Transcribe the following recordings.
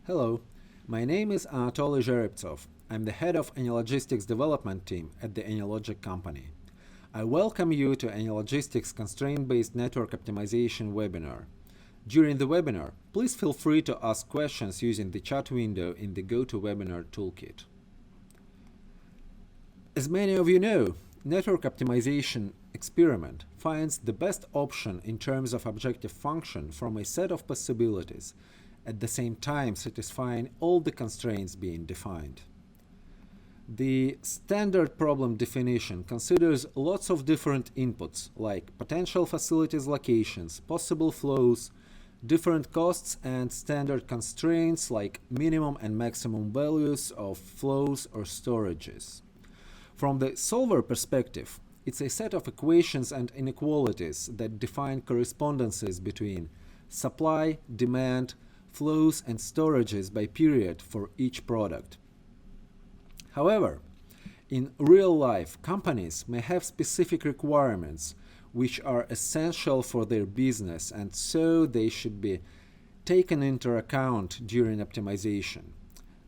Hello, my name is Anatoly Zhereptsov. I'm the head of anyLogistix development team at the anyLogic company. I welcome you to anyLogistix Constraint-based Network Optimization webinar. During the webinar, please feel free to ask questions using the chat window in the GoToWebinar toolkit. As many of you know, network optimization experiment finds the best option in terms of objective function from a set of possibilities, at the same time satisfying all the constraints being defined. The standard problem definition considers lots of different inputs like potential facilities locations, possible flows, different costs, and standard constraints like minimum and maximum values of flows or storages. From the solver perspective, it's a set of equations and inequalities that define correspondences between supply, demand, flows, and storages by period for each product. However, in real life, companies may have specific requirements which are essential for their business, and so they should be taken into account during optimization.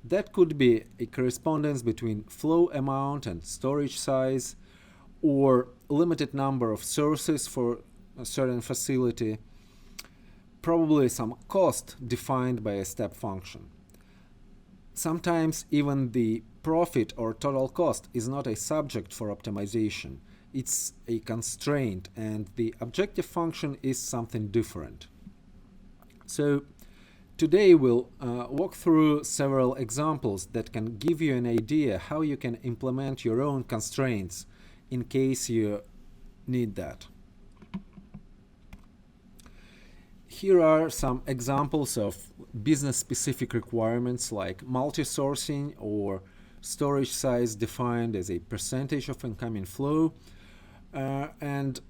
That could be a correspondence between flow amount and storage size, or limited number of sources for a certain facility, probably some cost defined by a step function. Sometimes even the profit or total cost is not a subject for optimization. It's a constraint, and the objective function is something different. So today we'll walk through several examples that can give you an idea how you can implement your own constraints in case you need that. Here are some examples of business-specific requirements like multi-sourcing or storage size defined as a percentage of incoming flow. And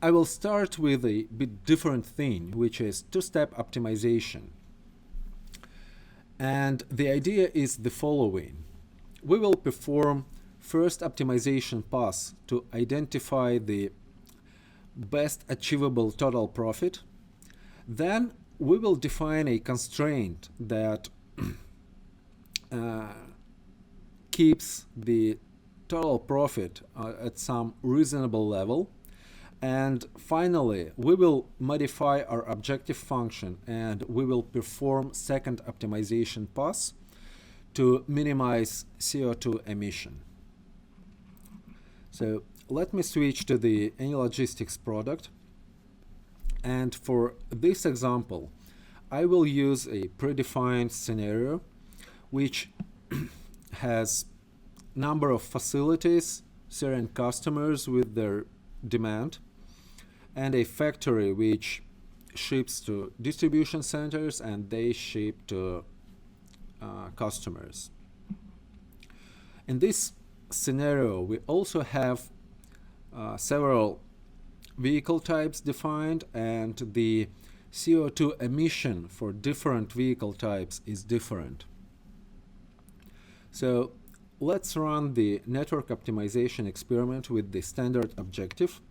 I will start with a bit different thing, which is two-step optimization. And the idea is the following. We will perform first optimization pass to identify the best achievable total profit. Then we will define a constraint that keeps the total profit at some reasonable level. And finally, we will modify our objective function and we will perform second optimization pass to minimize CO2 emission. So let me switch to the anyLogistix product. And for this example, I will use a predefined scenario which has number of facilities, certain customers with their demand, and a factory which ships to distribution centers and they ship to customers. In this scenario, we also have several vehicle types defined, and the CO2 emission for different vehicle types is different. So let's run the network optimization experiment with the standard objective.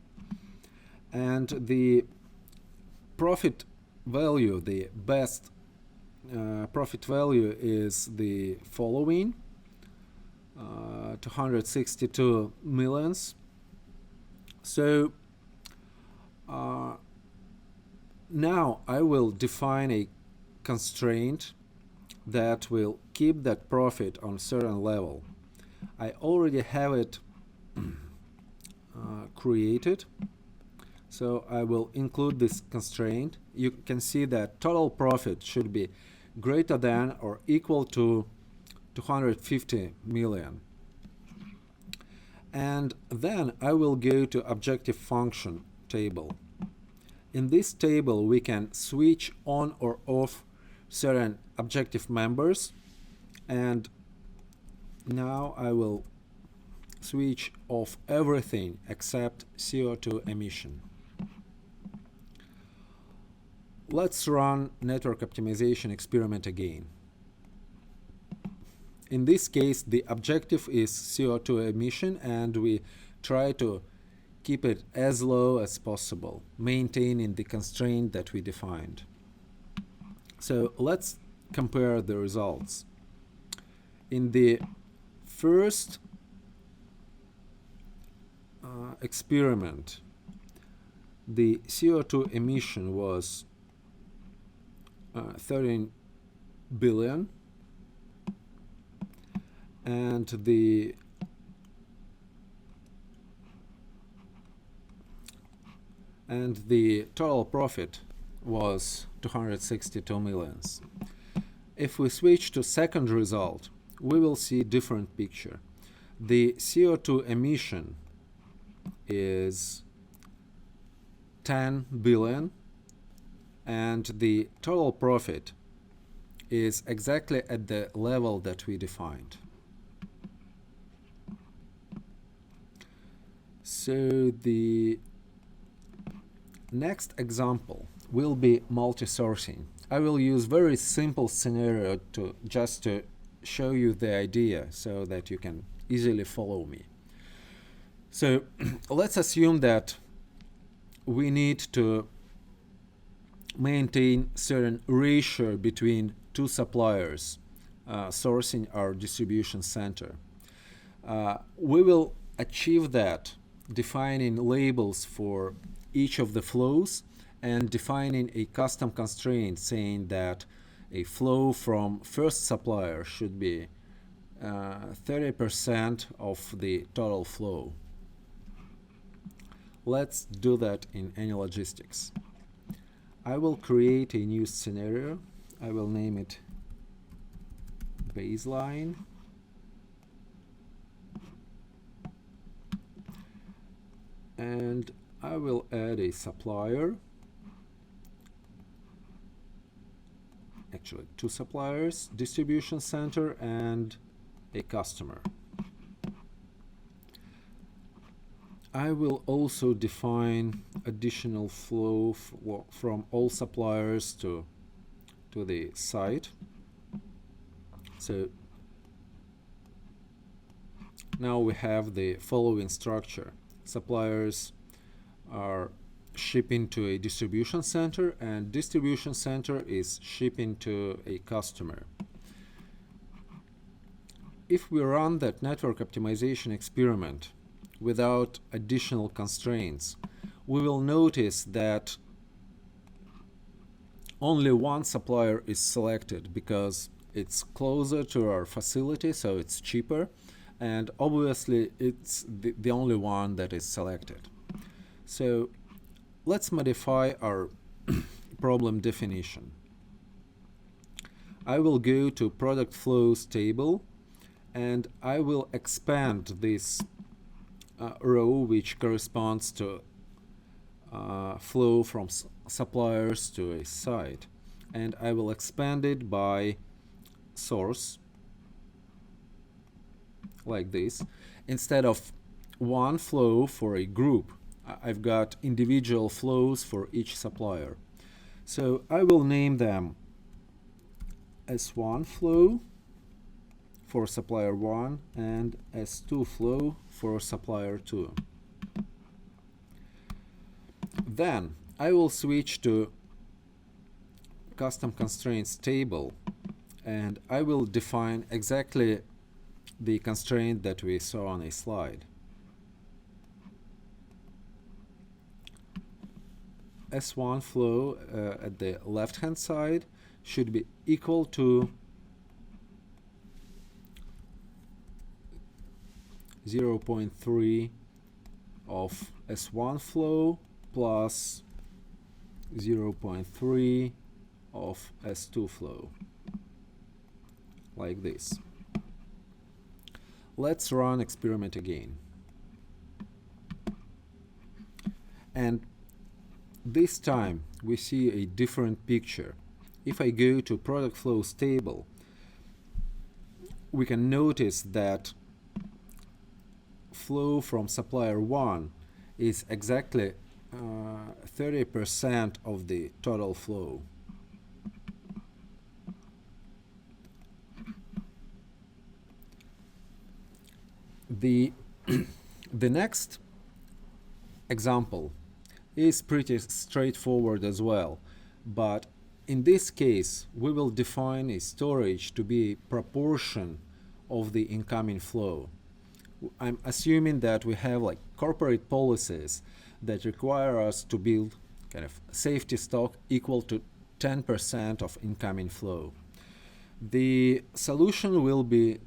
And the profit value, the best profit value is the following, 262 millions. So now I will define a constraint that will keep that profit on a certain level. I already have it created, so I will include this constraint. You can see that total profit should be greater than or equal to 250 million. And then I will go to objective function table. In this table, we can switch on or off certain objective members. And now I will switch off everything except CO2 emission. Let's run network optimization experiment again. In this case, the objective is CO2 emission, and we try to keep it as low as possible, maintaining the constraint that we defined. So let's compare the results. In the first experiment, the CO2 emission was 13 billion, and the total profit was 262 millions. If we switch to second result, we will see different picture. The CO2 emission is 10 billion, and the total profit is exactly at the level that we defined. So the next example will be multi-sourcing. I will use very simple scenario to show you the idea so that you can easily follow me. So let's assume that we need to maintain certain ratio between two suppliers sourcing our distribution center. We will achieve that defining labels for each of the flows and defining a custom constraint saying that a flow from first supplier should be 30% of the total flow. Let's do that in anyLogistix. I will create a new scenario. I will name it baseline. And I will add a supplier. Actually, two suppliers, distribution center and a customer. I will also define additional flow from all suppliers to the site. So now we have the following structure. Suppliers are shipping to a distribution center, and distribution center is shipping to a customer. If we run that network optimization experiment without additional constraints, we will notice that only one supplier is selected because it's closer to our facility, so it's cheaper, and obviously it's the only one that is selected. So let's modify our problem definition. I will go to product flows table, and I will expand this row which corresponds to flow from suppliers to a site, and I will expand it by source like this. Instead of one flow for a group, I've got individual flows for each supplier. So I will name them S1 flow for supplier 1 and S2 flow for supplier 2. Then I will switch to custom constraints table, and I will define exactly the constraint that we saw on a slide. S1 flow at the left hand side should be equal to 0.3 of S1 flow plus 0.3 of S2 flow, like this. Let's run experiment again. And this time we see a different picture. If I go to product flows table, we can notice that flow from supplier 1 is exactly 30% of the total flow. The next example is pretty straightforward as well, but in this case, we will define a storage to be a proportion of the incoming flow. I'm assuming that we have like corporate policies that require us to build kind of safety stock equal to 10% of incoming flow. The solution will be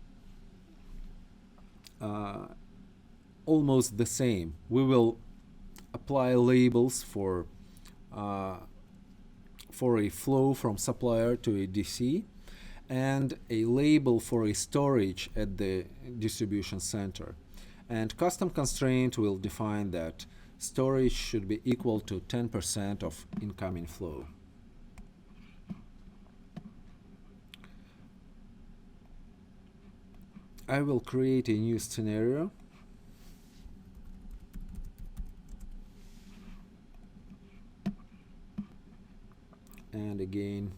almost the same. We will apply labels for a flow from supplier to a DC, and a label for a storage at the distribution center. And custom constraint will define that storage should be equal to 10% of incoming flow. I will create a new scenario. And again,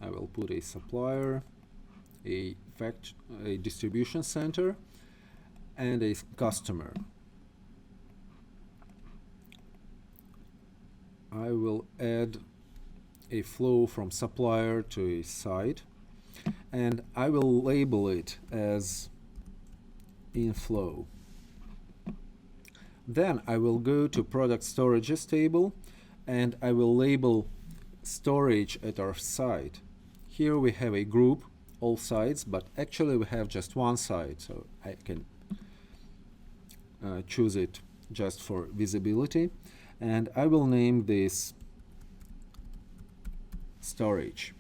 I will put a supplier, a distribution center, and a customer. I will add a flow from supplier to a site, and I will label it as inflow. Then I will go to product storages table, and I will label storage at our site. Here we have a group, all sites, but actually we have just one site, so I can choose it just for visibility. And I will name this storage.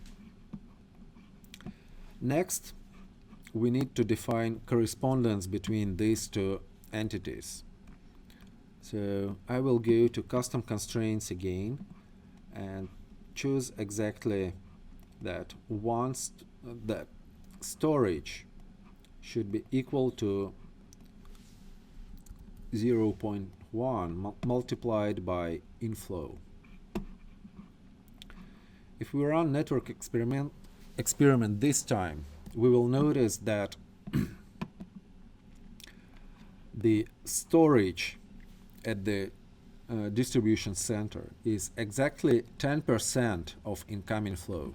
Next, we need to define correspondence between these two entities. So I will go to custom constraints again and choose exactly that that storage should be equal to 0.1 multiplied by inflow. If we run network experiment this time, we will notice that the storage at the distribution center is exactly 10% of incoming flow.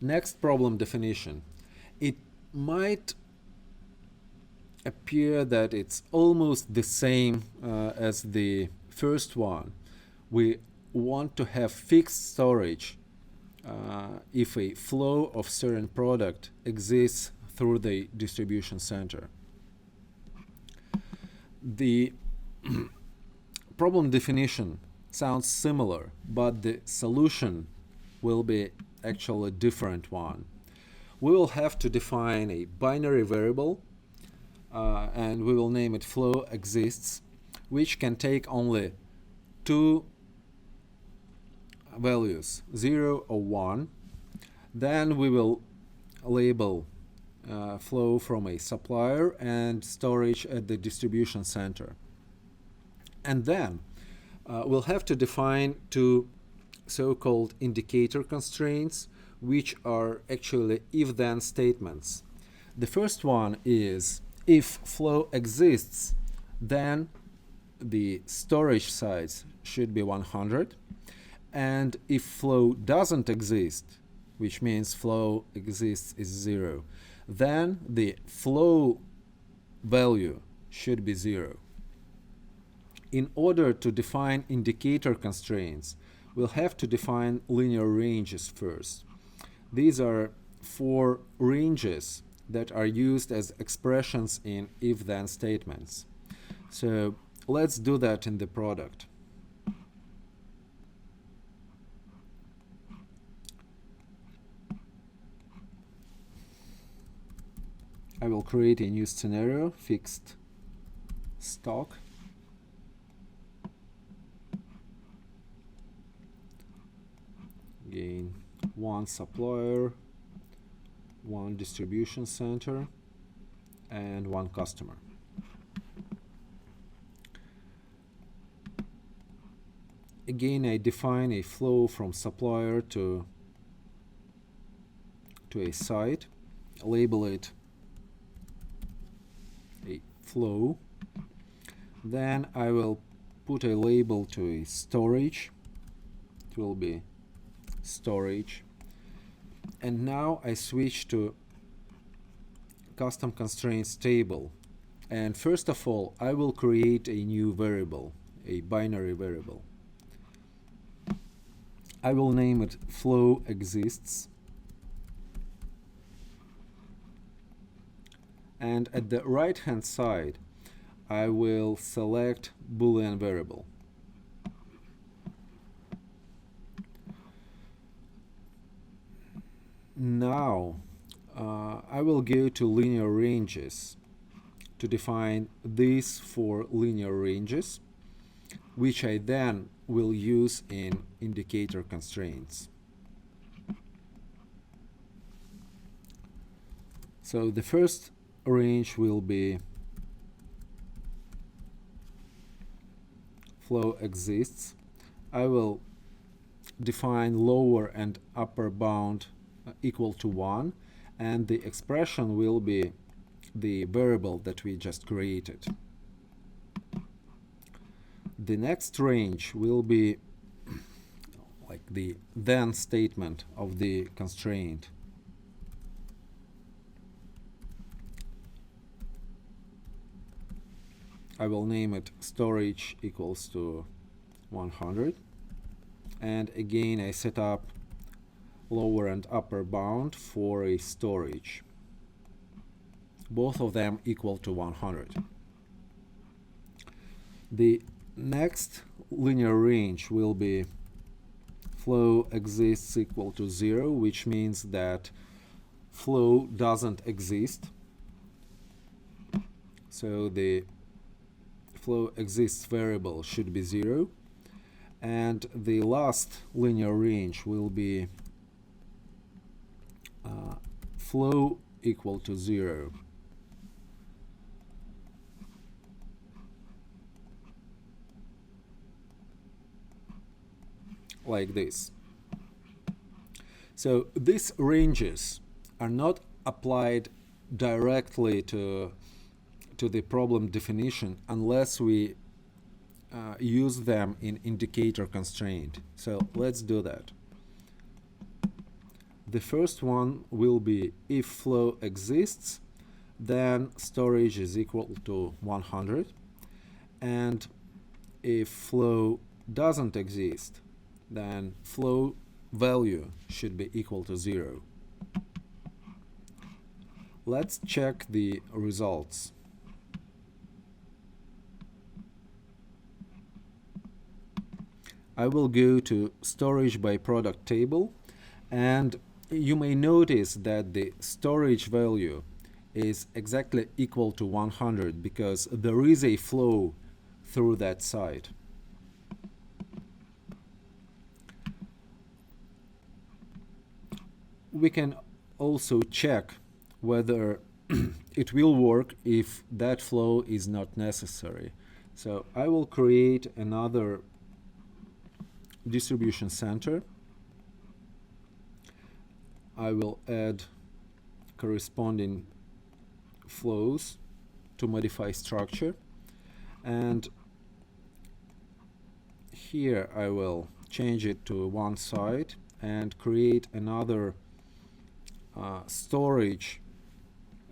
Next problem definition. It might appear that it's almost the same as the first one. We want to have fixed storage if a flow of certain product exists through the distribution center. The problem definition sounds similar, but the solution will be actually a different one. We will have to define a binary variable, and we will name it flow exists, which can take only two values, 0 or 1. Then we will label flow from a supplier and storage at the distribution center. And then we'll have to define two so-called indicator constraints, which are actually if-then statements. The first one is if flow exists, then the storage size should be 100. And if flow doesn't exist, which means flow exists is 0, then the flow value should be 0. In order to define indicator constraints, we'll have to define linear ranges first. These are 4 ranges that are used as expressions in if-then statements. So let's do that in the product. I will create a new scenario, fixed stock. Again, one supplier, one distribution center, and one customer. Again, I define a flow from supplier to a site, label it flow. Then I will put a label to a storage. It will be storage. And now I switch to custom constraints table. And first of all, I will create a new variable, a binary variable. I will name it flow exists. And at the right hand side, I will select Boolean variable. Now I will go to linear ranges to define these 4 linear ranges, which I then will use in indicator constraints. So the first range will be flow exists. I will define lower and upper bound equal to 1, and the expression will be the variable that we just created. The next range will be like the then statement of the constraint. I will name it storage equals to 100, and again I set up lower and upper bound for a storage, both of them equal to 100. The next linear range will be flow exists equal to 0, which means that flow doesn't exist. So the flow exists variable should be 0. And the last linear range will be flow equal to 0. Like this. So these ranges are not applied directly to the problem definition unless we use them in indicator constraint. So let's do that. The first one will be if flow exists, then storage is equal to 100, and if flow doesn't exist, then flow value should be equal to 0. Let's check the results. I will go to storage by product table, and you may notice that the storage value is exactly equal to 100 because there is a flow through that site. We can also check whether it will work if that flow is not necessary. So I will create another distribution center. I will add corresponding flows to modify structure, and here I will change it to one side and create another storage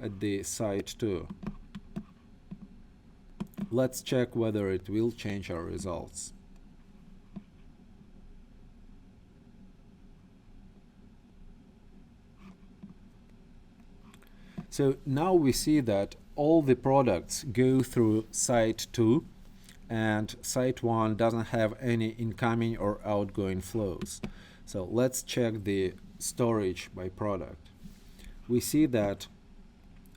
at the site 2. Let's check whether it will change our results. So now we see that all the products go through site 2, and site 1 doesn't have any incoming or outgoing flows. So let's check the storage by product. We see that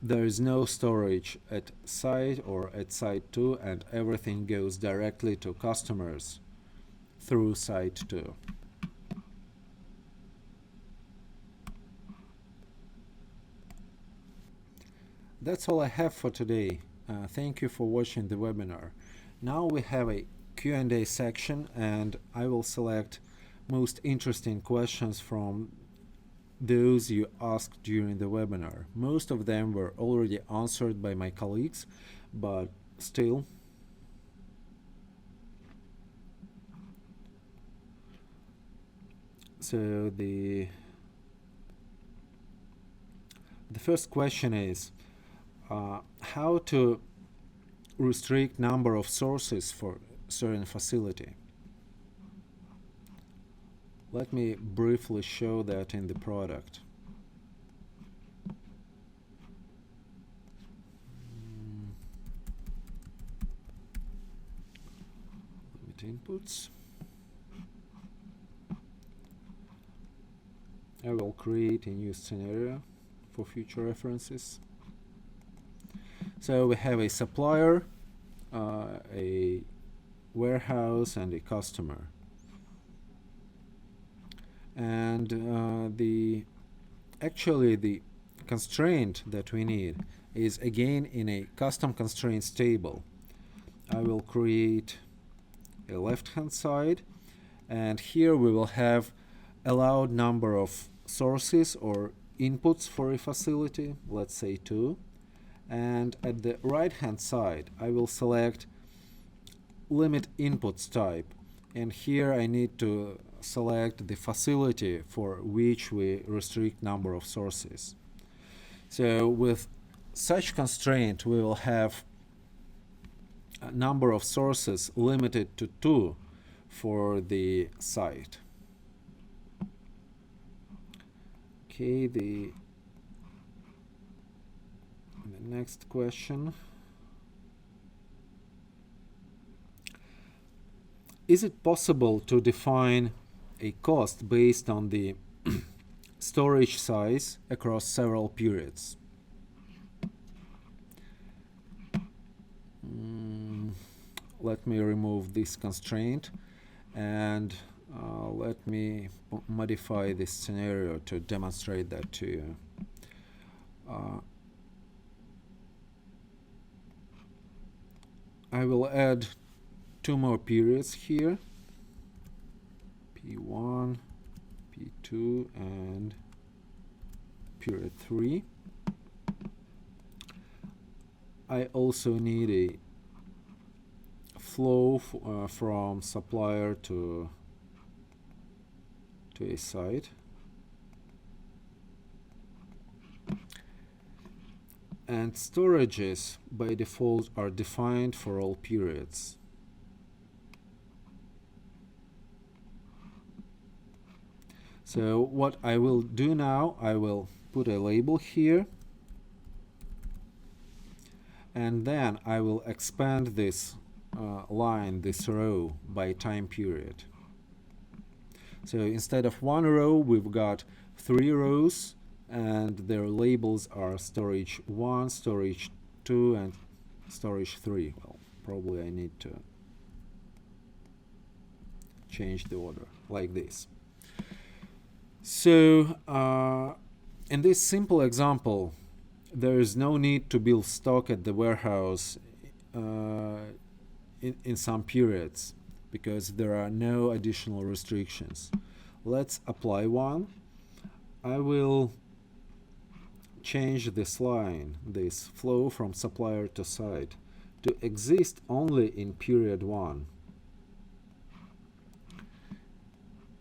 there is no storage at site or at site 2, and everything goes directly to customers through site 2. That's all I have for today. Thank you for watching the webinar. Now we have a Q&A section, and I will select most interesting questions from those you asked during the webinar. Most of them were already answered by my colleagues, but still. So the first question is how to restrict number of sources for certain facility. Let me briefly show that in the product. Limit inputs. I will create a new scenario for future references. So we have a supplier, a warehouse, and a customer. And actually the constraint that we need is again in a custom constraints table. I will create a left-hand side, and here we will have allowed number of sources or inputs for a facility, let's say 2. And at the right-hand side, I will select limit inputs type. And here I need to select the facility for which we restrict number of sources. So with such constraint, we will have a number of sources limited to 2 for the site. Okay, the next question. Is it possible to define a cost based on the storage size across several periods? Let me remove this constraint and let me modify this scenario to demonstrate that to you. I will add 2 more periods here, P1, P2, and period 3. I also need a flow from supplier to a site. And storages by default are defined for all periods. So what I will do now, I will put a label here, and then I will expand this line, this row, by time period. So instead of 1 row, we've got 3 rows, and their labels are storage 1, storage 2, and storage 3. Well, probably I need to change the order like this. So in this simple example, there is no need to build stock at the warehouse in some periods because there are no additional restrictions. Let's apply one. I will change this line, this flow from supplier to site, to exist only in period 1.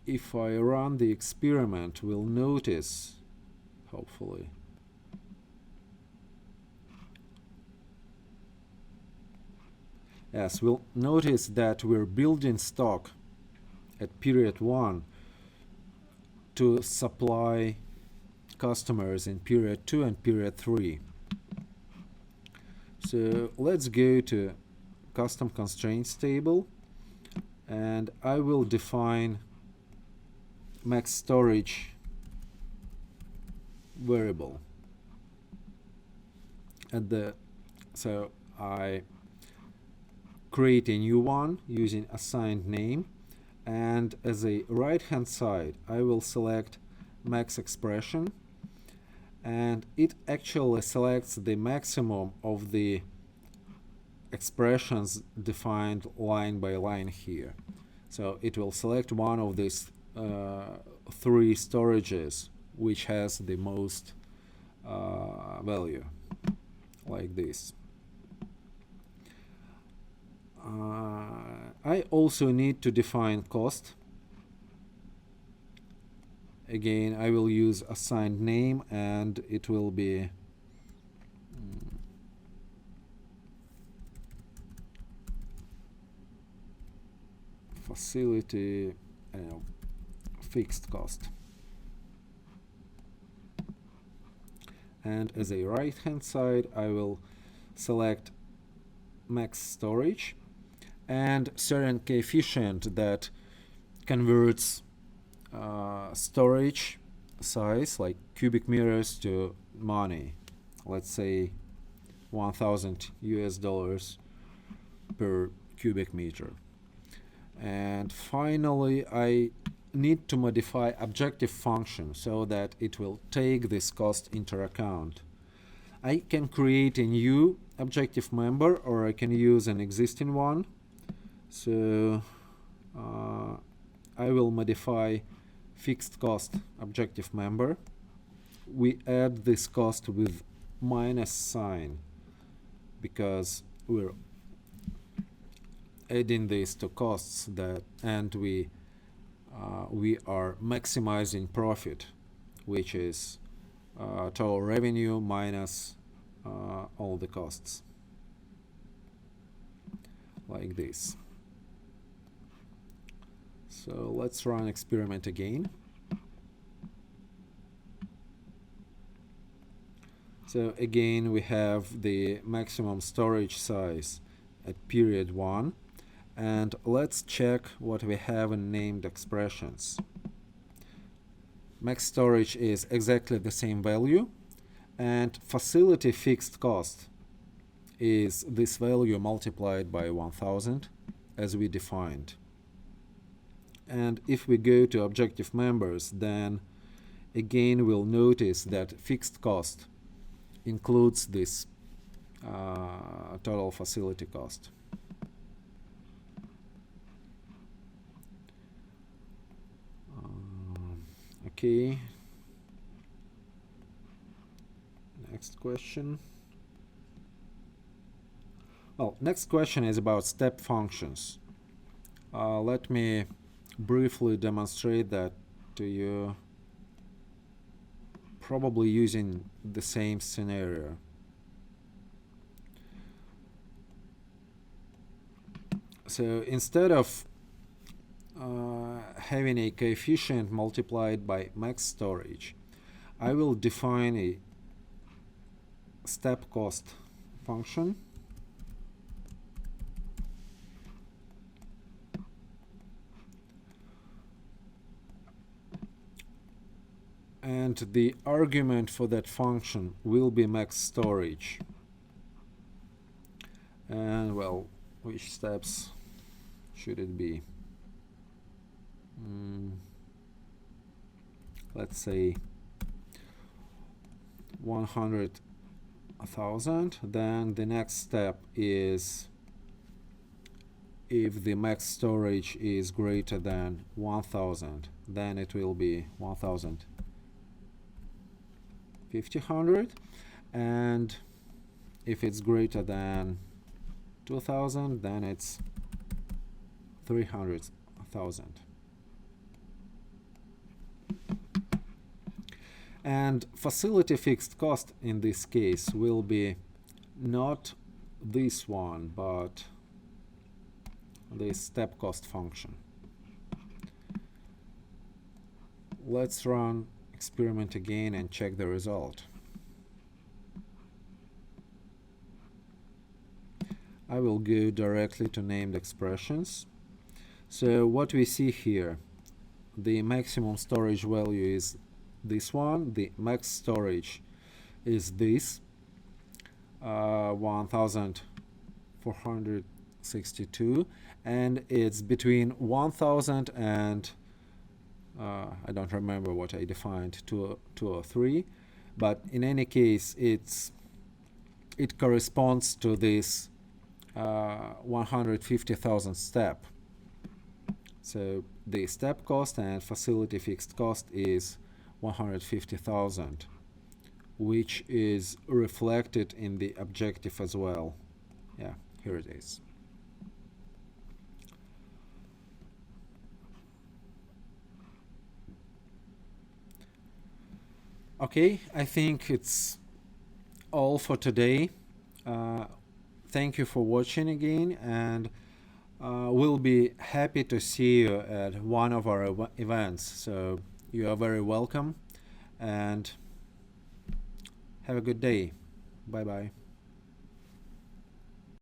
If I run the experiment, we'll notice, hopefully, yes, we'll notice that we're building stock at period 1 to supply customers in period 2 and period 3. So let's go to custom constraints table, and I will define max storage variable. So I create a new one using assigned name, and as a right hand side I will select max expression, and it actually selects the maximum of the expressions defined line by line here. So it will select one of these 3 storages which has the most value, like this. I also need to define cost. Again, I will use assigned name, and it will be facility fixed cost. And as a right-hand side, I will select max storage and certain coefficient that converts storage size, like cubic meters, to money. Let's say $1,000 per cubic meter. And finally, I need to modify objective function so that it will take this cost into account. I can create a new objective member, or I can use an existing one. So I will modify fixed cost objective member. We add this cost with minus sign because we're adding this to costs and we are maximizing profit, which is total revenue minus all the costs, like this. So let's run experiment again. So again, we have the maximum storage size at period 1. And let's check what we have in named expressions. Max storage is exactly the same value, and facility fixed cost is this value multiplied by 1,000 as we defined. And if we go to objective members, then again we'll notice that fixed cost includes this total facility cost. Okay. Next question. Well, next question is about step functions. Let me briefly demonstrate that to you, probably using the same scenario. So instead of having a coefficient multiplied by max storage, I will define a step cost function. And the argument for that function will be max storage. And well, which steps should it be? Let's say 100,000. Then the next step is if the max storage is greater than 1,000, then it will be 1,500, and if it's greater than 2,000, then it's 300,000. And facility fixed cost in this case will be not this one, but this step cost function. Let's run experiment again and check the result. I will go directly to named expressions. So what we see here, the maximum storage value is this one, the max storage is this 1,462, and it's between 1,000 and I don't remember what I defined, 2 or 3, but in any case it corresponds to this 150,000 step. So the step cost and facility fixed cost is 150,000, which is reflected in the objective as well. Yeah, here it is. Okay, I think it's all for today. Thank you for watching again, and we'll be happy to see you at one of our events. So you are very welcome, and have a good day. Bye bye.